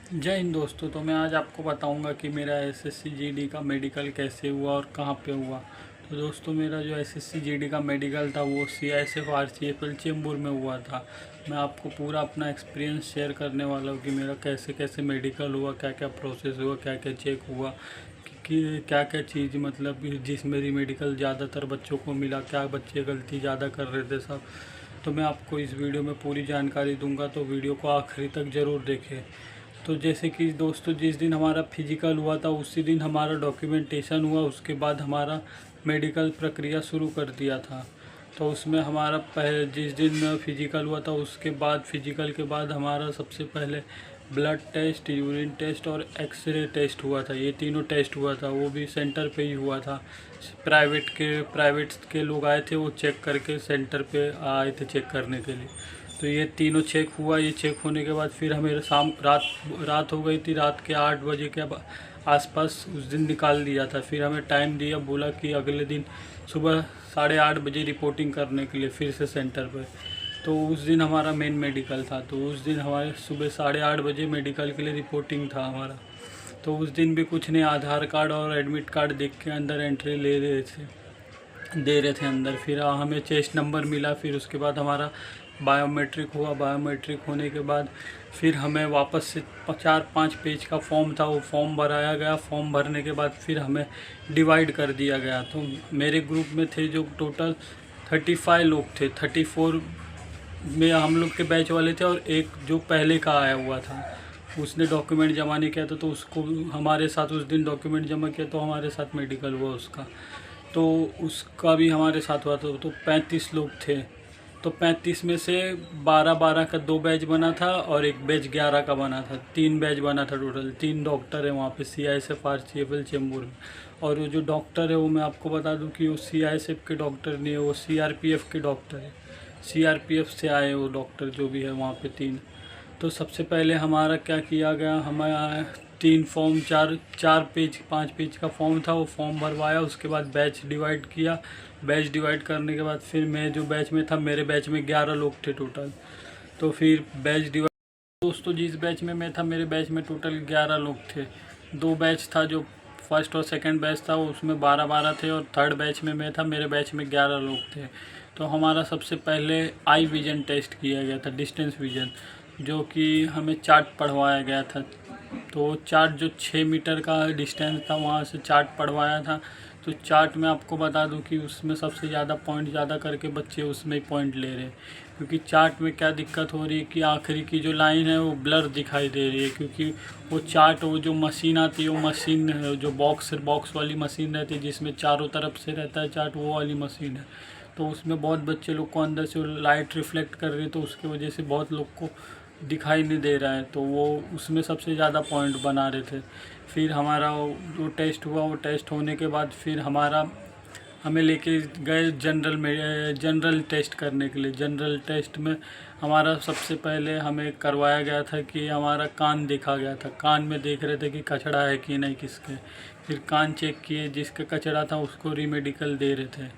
जय हिंद दोस्तों। तो मैं आज आपको बताऊंगा कि मेरा एसएससी जीडी का मेडिकल कैसे हुआ और कहाँ पे हुआ। तो दोस्तों, मेरा जो एसएससी जीडी का मेडिकल था वो सीआईएसएफ आरसीएफएल चेंबूर में हुआ था। मैं आपको पूरा अपना एक्सपीरियंस शेयर करने वाला हूँ कि मेरा कैसे कैसे मेडिकल हुआ, क्या क्या प्रोसेस हुआ, क्या क्या चेक हुआ, कि क्या क्या चीज़ मतलब जिस मेरी मेडिकल ज़्यादातर बच्चों को मिला, क्या बच्चे गलती ज़्यादा कर रहे थे सब। तो मैं आपको इस वीडियो में पूरी जानकारी दूंगा, तो वीडियो को आखिरी तक ज़रूर देखें। तो जैसे कि दोस्तों, जिस दिन हमारा फिजिकल हुआ था उसी दिन हमारा डॉक्यूमेंटेशन हुआ, उसके बाद हमारा मेडिकल प्रक्रिया शुरू कर दिया था। तो उसमें हमारा पहले जिस दिन फिजिकल हुआ था उसके बाद फिजिकल के बाद हमारा सबसे पहले ब्लड टेस्ट, यूरिन टेस्ट और एक्सरे टेस्ट हुआ था। ये तीनों टेस्ट हुआ था, वो भी सेंटर पे ही हुआ था। प्राइवेट के लोग आए थे, वो चेक करके सेंटर पे आए थे चेक करने के लिए। तो ये तीनों चेक हुआ। ये चेक होने के बाद फिर हमें रात हो गई थी। रात के 8 बजे के आसपास उस दिन निकाल दिया था। फिर हमें टाइम दिया, बोला कि अगले दिन सुबह 8:30 बजे रिपोर्टिंग करने के लिए फिर से सेंटर पर। तो उस दिन हमारा मेन मेडिकल था। तो उस दिन हमारे सुबह 8:30 बजे मेडिकल के लिए रिपोर्टिंग था हमारा। तो उस दिन भी कुछ नहीं, आधार कार्ड और एडमिट कार्ड देख के अंदर एंट्री दे रहे थे अंदर। फिर हमें चेस्ट नंबर मिला। फिर उसके बाद हमारा बायोमेट्रिक हुआ। बायोमेट्रिक होने के बाद फिर हमें वापस से 4-5 पेज का फॉर्म था, वो फॉर्म भराया गया। फॉर्म भरने के बाद फिर हमें डिवाइड कर दिया गया। तो मेरे ग्रुप में थे जो टोटल 35 लोग थे। 34 में हम लोग के बैच वाले थे और एक जो पहले का आया हुआ था उसने डॉक्यूमेंट जमा नहीं किया था, तो उसको हमारे साथ उस दिन डॉक्यूमेंट जमा किया, तो हमारे साथ मेडिकल हुआ उसका। तो उसका भी हमारे साथ हुआ था। तो 35 लोग थे। तो 35 में से 12-12 का 2 बैच बना था और एक बैच 11 का बना था। 3 बैच बना था टोटल। 3 डॉक्टर है वहाँ पे सीआईएसएफ आरसीएफएल चेंबूर में। और वो जो डॉक्टर है वो मैं आपको बता दूं कि वो सीआईएसएफ के डॉक्टर नहीं है, वो सीआरपीएफ के डॉक्टर है। सीआरपीएफ से आए वो डॉक्टर जो भी है वहाँ पे 3। तो सबसे पहले हमारा क्या किया गया, हमारा 3 फॉर्म, 4-5 पेज का फॉर्म था, वो फॉर्म भरवाया। उसके बाद बैच डिवाइड किया। बैच डिवाइड करने के बाद फिर मैं जो बैच में था, मेरे बैच में 11 लोग थे टोटल। तो फिर बैच डिवाइड, दोस्तों जिस बैच में मैं था मेरे बैच में टोटल 11 लोग थे। 2 बैच था, जो फर्स्ट और सेकंड बैच था उसमें 12-12 थे, और थर्ड बैच में मैं था, मेरे बैच में 11 लोग थे। तो हमारा सबसे पहले आई विजन टेस्ट किया गया था, डिस्टेंस विजन, जो कि हमें चार्ट पढ़वाया गया था। तो चार्ट जो 6 मीटर का डिस्टेंस था वहाँ से चार्ट पढ़वाया था। तो चार्ट में आपको बता दूं कि उसमें सबसे ज़्यादा पॉइंट ज़्यादा करके बच्चे उसमें ही पॉइंट ले रहे हैं। क्योंकि चार्ट में क्या दिक्कत हो रही है कि आखिरी की जो लाइन है वो ब्लर दिखाई दे रही है, क्योंकि वो चार्ट, वो जो मशीन आती है, वो मशीन जो बॉक्स वाली मशीन रहती है जिसमें चारों तरफ से रहता है चार्ट, वो वाली मशीन है। तो उसमें बहुत बच्चे लोग को अंदर से लाइट रिफ्लेक्ट कर रही है, तो उसकी वजह से बहुत लोग को दिखाई नहीं दे रहा है। तो वो उसमें सबसे ज़्यादा पॉइंट बना रहे थे। फिर हमारा जो टेस्ट हुआ, वो टेस्ट होने के बाद फिर हमें लेके गए जनरल टेस्ट करने के लिए। जनरल टेस्ट में हमारा सबसे पहले हमें करवाया गया था कि हमारा कान देखा गया था। कान में देख रहे थे कि कचड़ा है कि नहीं किसके। फिर कान चेक किए, जिसका कचड़ा था उसको रीमेडिकल दे रहे थे।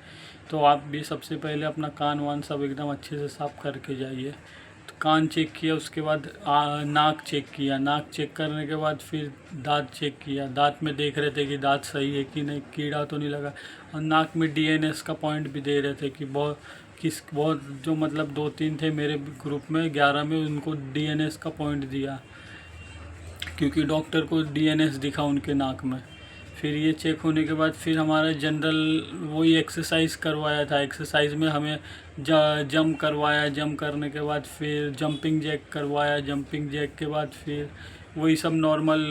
तो आप भी सबसे पहले अपना कान वान सब एकदम अच्छे से साफ़ करके जाइए। तो कान चेक किया, उसके बाद नाक चेक किया। नाक चेक करने के बाद फिर दांत चेक किया। दांत में देख रहे थे कि दांत सही है कि नहीं, कीड़ा तो नहीं लगा। और नाक में डीएनएस का पॉइंट भी दे रहे थे कि बहुत जो मतलब 2-3 थे मेरे ग्रुप में, 11 में उनको डीएनएस का पॉइंट दिया, क्योंकि डॉक्टर को डीएनएस दिखा उनके नाक में। फिर ये चेक होने के बाद फिर हमारा जनरल वही एक्सरसाइज करवाया था। एक्सरसाइज में हमें जंप करवाया। जंप करने के बाद फिर जंपिंग जैक करवाया। जंपिंग जैक के बाद फिर वही सब नॉर्मल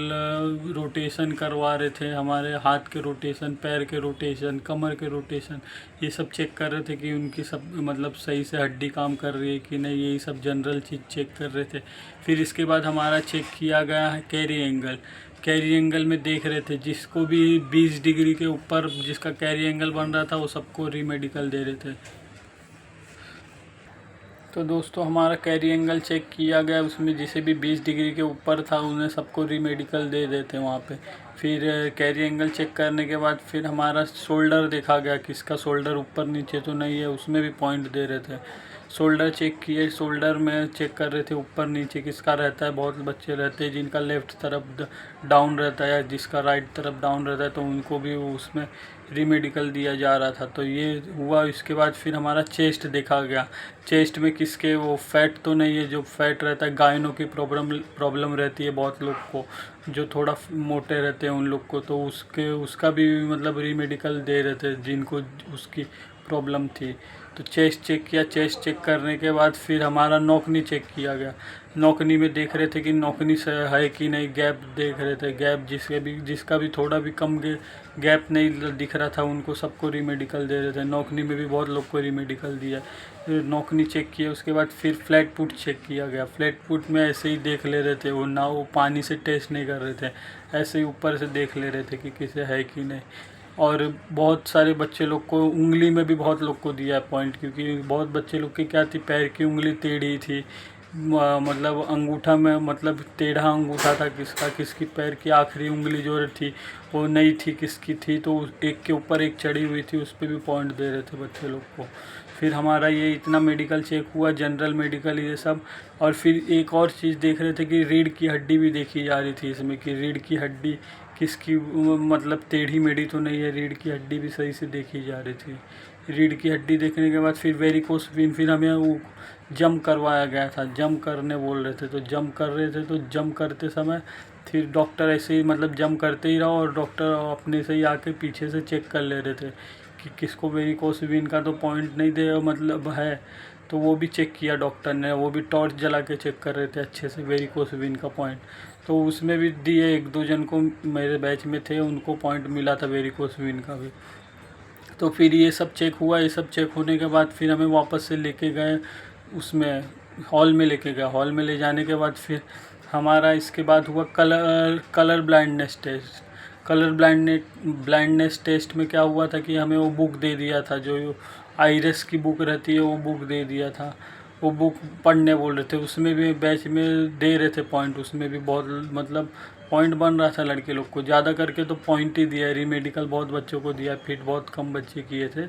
रोटेशन करवा रहे थे, हमारे हाथ के रोटेशन, पैर के रोटेशन, कमर के रोटेशन, ये सब चेक कर रहे थे कि उनकी सब मतलब सही से हड्डी काम कर रही है कि नहीं, यही सब जनरल चीज़ चेक कर रहे थे। फिर इसके बाद हमारा चेक किया गया है कैरी एंगल। कैरी एंगल में देख रहे थे जिसको भी 20 डिग्री के ऊपर जिसका कैरी एंगल बन रहा था वो सबको रीमेडिकल दे रहे थे। तो दोस्तों हमारा कैरी एंगल चेक किया गया, उसमें जिसे भी 20 डिग्री के ऊपर था उन्हें सबको रीमेडिकल दे देते वहाँ पे। फिर कैरी एंगल चेक करने के बाद फिर हमारा शोल्डर देखा गया, किसका शोल्डर ऊपर नीचे तो नहीं है, उसमें भी पॉइंट दे रहे थे। शोल्डर चेक किए, शोल्डर में चेक कर रहे थे ऊपर नीचे किसका रहता है। बहुत बच्चे रहते हैं जिनका लेफ़्ट तरफ डाउन रहता है, जिसका राइट तरफ डाउन रहता है, तो उनको भी उसमें रीमेडिकल दिया जा रहा था। तो ये हुआ। इसके बाद फिर हमारा चेस्ट देखा गया। चेस्ट में किसके वो फैट तो नहीं है, जो फैट रहता है गायनों की प्रॉब्लम रहती है बहुत लोग को, जो थोड़ा मोटे रहते हैं उन लोग को, तो उसका भी मतलब रीमेडिकल दे रहे थे जिनको उसकी प्रॉब्लम थी। तो चेस्ट चेक किया। चेस्ट चेक करने के बाद फिर हमारा नौकनी चेक किया गया। नौकनी में देख रहे थे कि नौकनी से है कि नहीं, गैप देख रहे थे। गैप जिसका भी थोड़ा भी कम गैप नहीं दिख रहा था उनको सबको रीमेडिकल दे रहे थे। नौकनी में भी बहुत लोग को रीमेडिकल दिया। फिर नौकनी चेक किया। उसके बाद फिर फ्लैट फुट चेक किया गया। फ्लैट फुट में ऐसे ही देख ले रहे थे वो, ना वो पानी से टेस्ट नहीं कर रहे थे, ऐसे ही ऊपर से देख ले रहे थे कि किसे है कि नहीं। और बहुत सारे बच्चे लोग को उंगली में भी बहुत लोग को दिया पॉइंट, क्योंकि बहुत बच्चे लोग की क्या थी, पैर की उंगली टेढ़ी थी। मतलब अंगूठा में मतलब टेढ़ा अंगूठा था किसकी पैर की आखिरी उंगली जो थी वो नहीं थी, किसकी थी, तो एक के ऊपर एक चढ़ी हुई थी, उस पर भी पॉइंट दे रहे थे बच्चे लोग को। फिर हमारा ये इतना मेडिकल चेक हुआ, जनरल मेडिकल ये सब। और फिर एक और चीज़ देख रहे थे कि रीढ़ की हड्डी भी देखी जा रही थी इसमें, कि रीढ़ की हड्डी किसकी मतलब टेढ़ी मेढ़ी तो नहीं है, रीढ़ की हड्डी भी सही से देखी जा रही थी। रीढ़ की हड्डी देखने के बाद फिर वेरिकोस वेन, फिर हमें वो जंप करवाया गया था। जंप करने बोल रहे थे, तो जंप कर रहे थे। तो जंप करते समय फिर डॉक्टर ऐसे ही मतलब जंप करते ही रहा, और डॉक्टर अपने से ही आके पीछे से चेक कर ले रहे थे कि किसको वेरिकोस वेन का तो पॉइंट नहीं दे मतलब है, तो वो भी चेक किया डॉक्टर ने। वो भी टॉर्च जला के चेक कर रहे थे अच्छे से वेरिकोस वेन का पॉइंट। तो उसमें भी दिए, एक दो जन को मेरे बैच में थे उनको पॉइंट मिला था वेरिकोस वेन का भी। तो फिर ये सब चेक हुआ। ये सब चेक होने के बाद फिर हमें वापस से लेके गए उसमें हॉल में लेके गए। हॉल में ले जाने के बाद फिर हमारा इसके बाद हुआ colour blindness test. Colour blindness test में क्या हुआ था कि हमें वो बुक दे दिया था, जो आइरिस की बुक रहती है वो बुक दे दिया था। वो बुक पढ़ने बोल रहे थे। उसमें भी बैच में दे रहे थे पॉइंट, उसमें भी बहुत मतलब पॉइंट बन रहा था लड़के लोग को। ज़्यादा करके तो पॉइंट ही दिया है। रीमेडिकल बहुत बच्चों को दिया, फिट बहुत कम बच्चे किए थे।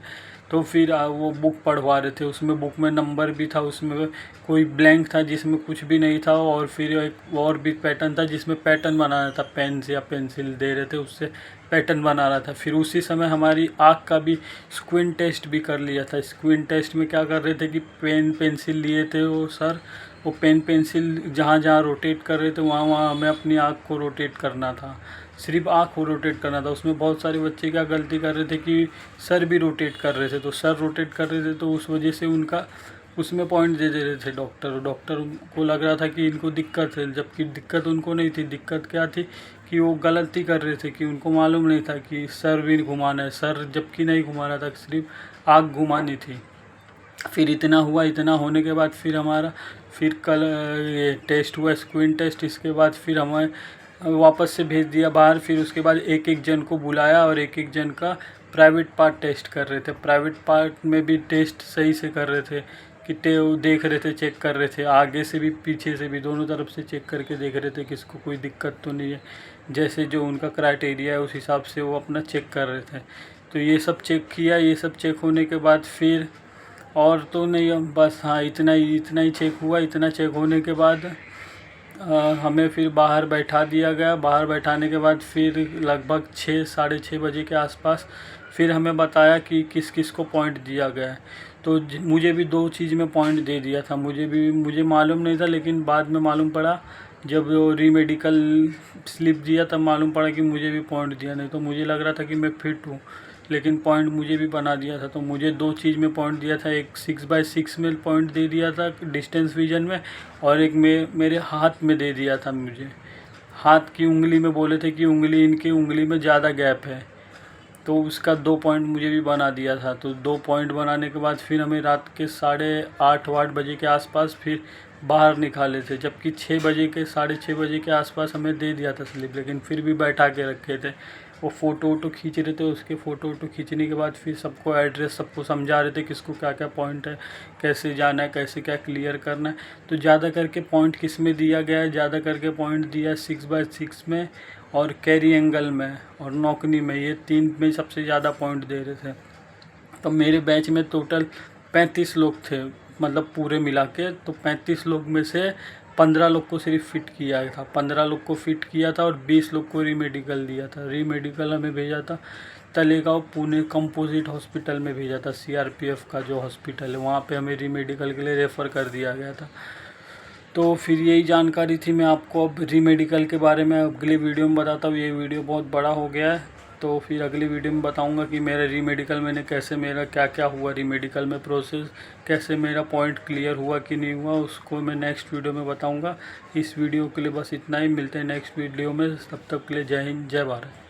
तो फिर वो बुक पढ़वा रहे थे। उसमें बुक में नंबर भी था, उसमें कोई ब्लैंक था जिसमें कुछ भी नहीं था, और फिर एक और भी पैटर्न था जिसमें पैटर्न बनाना था। पेन से या पेंसिल दे रहे थे, उससे पैटर्न बना रहा था। फिर उसी समय हमारी आँख का भी स्क्विन टेस्ट भी कर लिया था। स्क्विन टेस्ट में क्या कर रहे थे कि पेन पेंसिल लिए थे वो सर, वो पेन पेंसिल जहाँ जहाँ रोटेट कर रहे थे वहाँ वहाँ हमें अपनी आँख को रोटेट करना था। सिर्फ आँख को रोटेट करना था। उसमें बहुत सारे बच्चे क्या गलती कर रहे थे कि सर भी रोटेट कर रहे थे, तो सर रोटेट कर रहे थे तो उस वजह से उनका उसमें पॉइंट दे रहे थे डॉक्टर को लग रहा था कि इनको दिक्कत है, जबकि दिक्कत उनको नहीं थी। दिक्कत क्या थी कि वो गलती कर रहे थे, कि उनको मालूम नहीं था कि सर भी घुमाना है, सर जबकि नहीं घुमाना था, सिर्फ आँख घुमानी थी। फिर इतना हुआ। इतना होने के बाद फिर हमारा फिर कल ये टेस्ट हुआ स्क्रीन टेस्ट। इसके बाद फिर हमें वापस से भेज दिया बाहर। फिर उसके बाद एक एक जन को बुलाया और एक एक जन का प्राइवेट पार्ट टेस्ट कर रहे थे। प्राइवेट पार्ट में भी टेस्ट सही से कर रहे थे कि देख रहे थे, चेक कर रहे थे, आगे से भी पीछे से भी दोनों तरफ से चेक करके देख रहे थे किसको कोई दिक्कत तो नहीं है। जैसे जो उनका क्राइटेरिया है उस हिसाब से वो अपना चेक कर रहे थे। तो ये सब चेक किया। ये सब चेक होने के बाद फिर और तो नहीं, हम बस हाँ इतना ही चेक हुआ। इतना चेक होने के बाद हमें फिर बाहर बैठा दिया गया। बाहर बैठाने के बाद फिर लगभग 6 साढ़े 6 बजे के आसपास फिर हमें बताया कि किस किस को पॉइंट दिया गया है। तो मुझे भी 2 चीज़ में पॉइंट दे दिया था। मुझे मालूम नहीं था, लेकिन बाद में मालूम पड़ा जब वो रीमेडिकल स्लिप दिया तब मालूम पड़ा कि मुझे भी पॉइंट दिया। नहीं तो मुझे लग रहा था कि मैं फिट हूँ, लेकिन पॉइंट मुझे भी बना दिया था। तो मुझे 2 चीज़ में पॉइंट दिया था। एक 6x6 में पॉइंट दे दिया था डिस्टेंस विजन में, और एक मेरे हाथ में दे दिया था। मुझे हाथ की उंगली में बोले थे कि इनकी उंगली में ज़्यादा गैप है, तो उसका 2 पॉइंट मुझे भी बना दिया था। तो 2 पॉइंट बनाने के बाद फिर हमें रात के 8:30 बजे के आसपास फिर बाहर निकाले थे, जबकि 6 बजे के 6:30 बजे के आसपास हमें दे दिया था स्लिप, लेकिन फिर भी बैठा के रखे थे। वो फ़ोटो वोटो खींच रहे थे। उसके फ़ोटो वोटो खींचने के बाद फिर सबको एड्रेस सबको समझा रहे थे किसको क्या क्या पॉइंट है, कैसे जाना है, कैसे क्या क्लियर करना है। तो ज़्यादा करके पॉइंट किस में दिया गया है, ज़्यादा करके पॉइंट दिया 6x6 में और कैरी एंगल में और नौकनी में। ये 3 में सबसे ज़्यादा पॉइंट दे रहे थे। तो मेरे बैच में टोटल 35 लोग थे। मतलब पूरे मिला के, तो 35 लोग में से 15 लोग को सिर्फ फिट किया था, 15 लोग को फिट किया था और 20 लोग को रीमेडिकल दिया था। रीमेडिकल हमें भेजा था तलेगांव पुणे कंपोजिट हॉस्पिटल में भेजा था, CRPF का जो हॉस्पिटल है वहाँ पे हमें रीमेडिकल के लिए रेफ़र कर दिया गया था। तो फिर यही जानकारी थी, मैं आपको अब रीमेडिकल के बारे में अगली वीडियो में बताता हूँ। ये वीडियो बहुत बड़ा हो गया है, तो फिर अगली वीडियो में बताऊंगा कि मेरा रीमेडिकल मैंने कैसे, मेरा क्या क्या हुआ रीमेडिकल में प्रोसेस, कैसे मेरा पॉइंट क्लियर हुआ कि नहीं हुआ, उसको मैं नेक्स्ट वीडियो में बताऊंगा। इस वीडियो के लिए बस इतना ही, मिलते हैं नेक्स्ट वीडियो में, तब तक के लिए जय हिंद जय भारत।